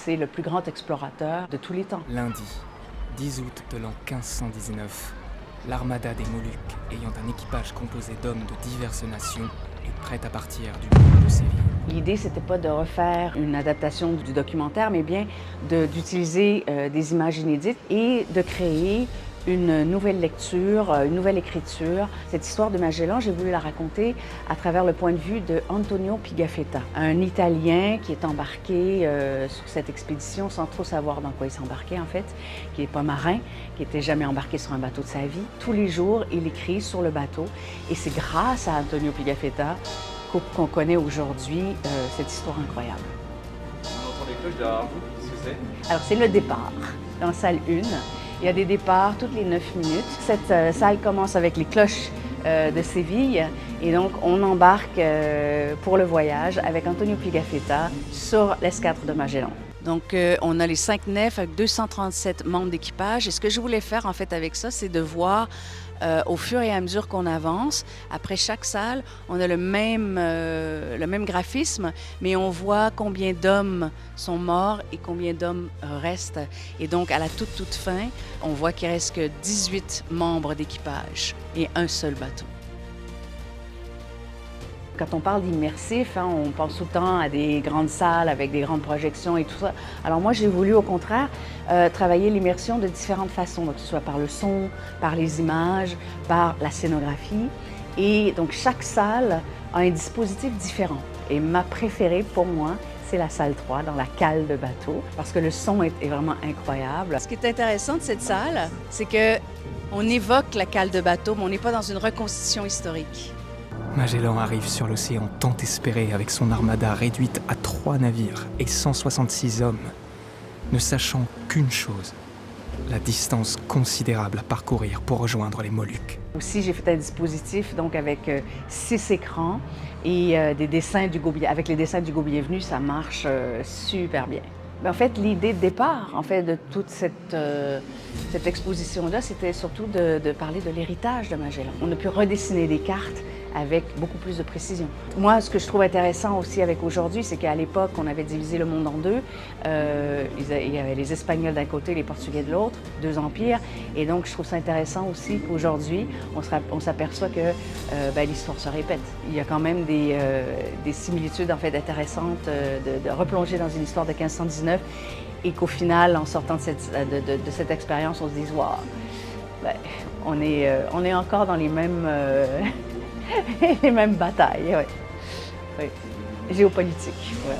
c'est le plus grand explorateur de tous les temps. Lundi, 10 août de l'an 1519, l'armada des Moluques, ayant un équipage composé d'hommes de diverses nations, est prête à partir du port de Séville. L'idée, c'était pas de refaire une adaptation du documentaire, mais bien d'utiliser des images inédites et de créer une nouvelle lecture, une nouvelle écriture. Cette histoire de Magellan, j'ai voulu la raconter à travers le point de vue de Antonio Pigafetta, un Italien qui est embarqué sur cette expédition sans trop savoir dans quoi il s'embarquait en fait, qui n'est pas marin, qui n'était jamais embarqué sur un bateau de sa vie. Tous les jours, il écrit sur le bateau et c'est grâce à Antonio Pigafetta qu'on connaît aujourd'hui cette histoire incroyable. On entend les cloches derrière vous, qu'est-ce que c'est? Alors c'est le départ, dans salle 1. Il y a des départs toutes les 9 minutes. Cette salle commence avec les cloches de Séville et donc on embarque pour le voyage avec Antonio Pigafetta sur l'escadre de Magellan. Donc on a les 5 nefs avec 237 membres d'équipage et ce que je voulais faire en fait avec ça, c'est de voir au fur et à mesure qu'on avance, après chaque salle, on a le même graphisme, mais on voit combien d'hommes sont morts et combien d'hommes restent. Et donc, à la toute fin, on voit qu'il reste que 18 membres d'équipage et un seul bateau. Quand on parle d'immersif, on pense tout le temps à des grandes salles avec des grandes projections et tout ça. Alors moi, j'ai voulu au contraire travailler l'immersion de différentes façons, donc que ce soit par le son, par les images, par la scénographie. Et donc chaque salle a un dispositif différent. Et ma préférée pour moi, c'est la salle 3, dans la cale de bateau, parce que le son est vraiment incroyable. Ce qui est intéressant de cette salle, c'est qu'on évoque la cale de bateau, mais on n'est pas dans une reconstitution historique. Magellan arrive sur l'océan tant espéré avec son armada réduite à 3 navires et 166 hommes, ne sachant qu'une chose, la distance considérable à parcourir pour rejoindre les Moluques. Aussi, j'ai fait un dispositif donc avec 6 écrans et des dessins d'Hugo Bienvenu. Avec les dessins d'Hugo Bienvenu, ça marche super bien. En fait, l'idée de départ de toute cette exposition-là, c'était surtout de parler de l'héritage de Magellan. On a pu redessiner des cartes avec beaucoup plus de précision. Moi, ce que je trouve intéressant aussi avec aujourd'hui, c'est qu'à l'époque, on avait divisé le monde en deux. Il y avait les Espagnols d'un côté, les Portugais de l'autre, 2 empires. Et donc, je trouve ça intéressant aussi qu'aujourd'hui, on s'aperçoit que l'histoire se répète. Il y a quand même des similitudes en fait intéressantes de replonger dans une histoire de 1519 et qu'au final, en sortant de cette expérience, on se dise « Wow, on est encore dans les mêmes... les mêmes batailles, oui. Géopolitiques. Ouais.